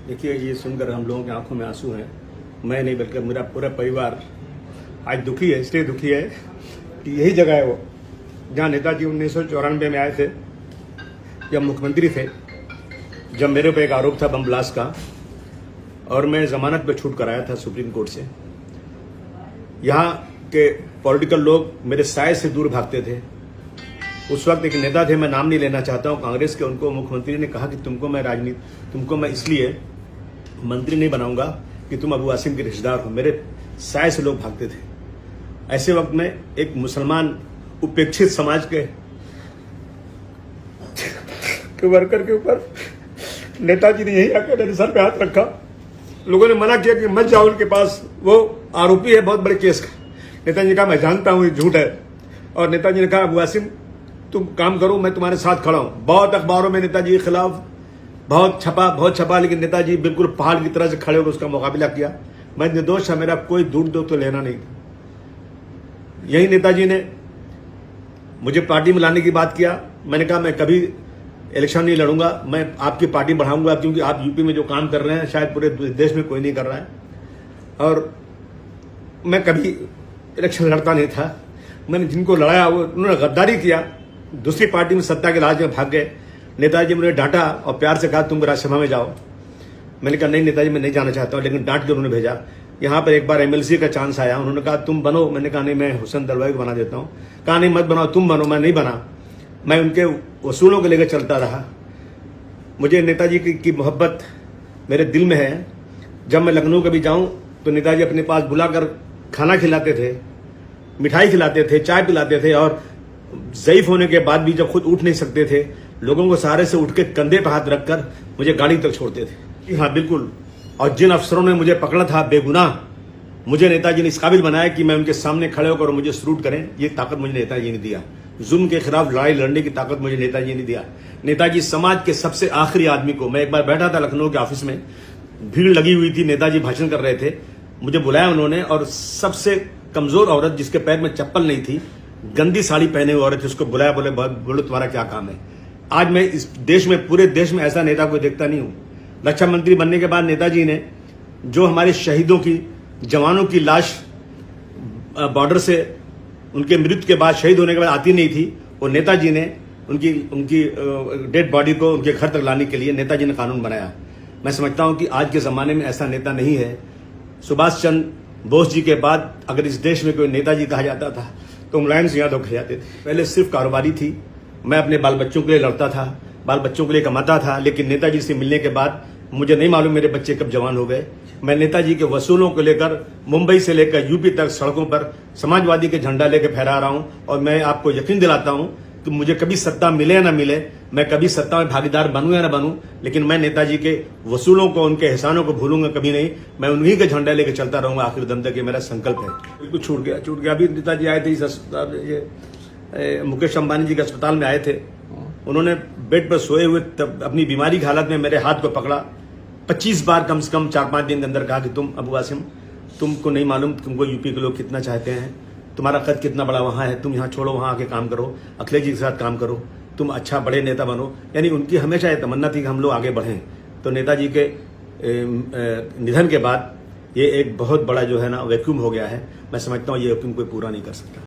देखिए, ये सुनकर हम लोगों की आंखों में आंसू हैं। मैं नहीं बल्कि मेरा पूरा परिवार आज दुखी है। इसलिए दुखी है कि यही जगह है वो जहाँ नेताजी 1994 में आए थे, जब मुख्यमंत्री थे, जब मेरे पे एक आरोप था बम ब्लास्ट का और मैं जमानत पे छूट कर आया था सुप्रीम कोर्ट से। यहाँ के पॉलिटिकल लोग मेरे साय से दूर भागते थे। उस वक्त एक नेता थे, मैं नाम नहीं लेना चाहता हूँ, कांग्रेस के, उनको मुख्यमंत्री ने कहा कि तुमको मैं इसलिए मंत्री नहीं बनाऊंगा कि तुम अबू आसिम के रिश्तेदार हो। मेरे साय से लोग भागते थे। ऐसे वक्त में एक मुसलमान उपेक्षित समाज के वर्कर के ऊपर नेताजी ने यही आकर मेरे सर पे हाथ रखा। लोगों ने मना किया कि मत जाओ उनके पास, वो आरोपी है बहुत बड़े केस का। नेताजी ने कहा मैं जानता हूं ये झूठ है, और नेताजी ने कहा अबू आसिम तुम काम करो, मैं तुम्हारे साथ खड़ा हूं। बहुत अखबारों में नेताजी के खिलाफ बहुत छपा, लेकिन नेताजी बिल्कुल पहाड़ की तरह से खड़े होकर उसका मुकाबला किया। मैं निर्दोष था, मेरा कोई दूर तो लेना नहीं था। यही नेताजी ने मुझे पार्टी में लाने की बात किया। मैंने कहा मैं कभी इलेक्शन नहीं लड़ूंगा, मैं आपकी पार्टी बढ़ाऊंगा, क्योंकि आप यूपी में जो काम कर रहे हैं शायद पूरे देश में कोई नहीं कर रहा है। और मैं कभी इलेक्शन लड़ता नहीं था। मैंने जिनको लड़ाया वो उन्होंने गद्दारी किया, दूसरी पार्टी में सत्ता के लालच में भाग गए। नेताजी मुझे डांटा और प्यार से कहा तुम राज्यसभा में जाओ। मैंने कहा नहीं नेताजी मैं नहीं जाना चाहता हूं, लेकिन डांट के उन्होंने भेजा। यहाँ पर एक बार एमएलसी का चांस आया, उन्होंने कहा तुम बनो। मैंने कहा नहीं, मैं हुसैन दलवाई को बना देता हूँ। कहा नहीं मत बनाओ, तुम बनो। मैं नहीं बना, मैं उनके वसूलों को लेकर चलता रहा। मुझे नेताजी की मोहब्बत मेरे दिल में है। जब मैं लखनऊ कभी जाऊं तो नेताजी अपने पास बुलाकर खाना खिलाते थे, मिठाई खिलाते थे, चाय पिलाते थे, और ज़ईफ होने के बाद भी जब खुद उठ नहीं सकते थे, लोगों को सहारे से उठ के कंधे पर हाथ रखकर मुझे गाड़ी तक छोड़ते थे। हाँ बिल्कुल। और जिन अफसरों ने मुझे पकड़ा था बेगुनाह, मुझे नेताजी ने इस काबिल बनाया कि मैं उनके सामने खड़े होकर मुझे सलूट करें, ये ताकत मुझे नेताजी ने दिया। जुल्म के खिलाफ लड़ाई लड़ने की ताकत मुझे नेताजी ने दिया। नेताजी समाज के सबसे आखिरी आदमी को, मैं एक बार बैठा था लखनऊ के ऑफिस में, भीड़ लगी हुई थी, नेताजी भाषण कर रहे थे, मुझे बुलाया उन्होंने, और सबसे कमजोर औरत जिसके पैर में चप्पल नहीं थी, गंदी साड़ी पहने हुए औरत, उसको बुलाया, बोलो तुम्हारा क्या काम है। आज मैं इस देश में, पूरे देश में ऐसा नेता कोई देखता नहीं हूं। रक्षा मंत्री बनने के बाद नेताजी ने जो हमारे शहीदों की, जवानों की लाश बॉर्डर से उनके मृत्यु के बाद, शहीद होने के बाद आती नहीं थी, वो नेताजी ने उनकी डेड बॉडी को उनके घर तक लाने के लिए नेताजी ने कानून बनाया। मैं समझता हूं कि आज के जमाने में ऐसा नेता नहीं है। सुभाष चंद्र बोस जी के बाद अगर इस देश में कोई नेताजी कहा जाता था तो मुलायम सिंह यादव कहे जाते थे। पहले सिर्फ कारोबारी थी, मैं अपने बाल बच्चों के लिए लड़ता था, बाल बच्चों के लिए कमाता था, लेकिन नेताजी से मिलने के बाद मुझे नहीं मालूम मेरे बच्चे कब जवान हो गए। मैं नेताजी के वसूलों को लेकर मुंबई से लेकर यूपी तक सड़कों पर समाजवादी के झंडा लेकर फहरा रहा हूं, और मैं आपको यकीन दिलाता हूं कि मुझे कभी सत्ता मिले या ना मिले, मैं कभी सत्ता में भागीदार बनूं या ना बनूं, लेकिन मैं नेताजी के वसूलों को, उनके एहसानों को भूलूंगा कभी नहीं। मैं उन्हीं के झंडा लेकर चलता रहूंगा आखिर दम तक, ये मेरा संकल्प है। बिल्कुल छूट गया। अभी नेताजी आए थे इस अस्पताल, ये मुकेश अंबानी जी के अस्पताल में आए थे। उन्होंने बेड पर सोए हुए तब अपनी बीमारी की हालत में मेरे हाथ को पकड़ा, 25 बार कम से कम 4-5 दिन के अंदर कहा कि तुम अबू आसिम, तुमको नहीं मालूम तुमको यूपी के लोग कितना चाहते हैं, तुम्हारा कद कितना बड़ा वहां है, तुम यहाँ छोड़ो, वहां आके काम करो, अखिलेश जी के साथ काम करो, तुम अच्छा बड़े नेता बनो। यानी उनकी हमेशा ये तमन्ना थी कि हम लोग आगे बढ़ें। तो नेताजी के निधन के बाद ये एक बहुत बड़ा जो है ना वैक्यूम हो गया है। मैं समझता हूँ ये वैक्यूम कोई पूरा नहीं कर सकता।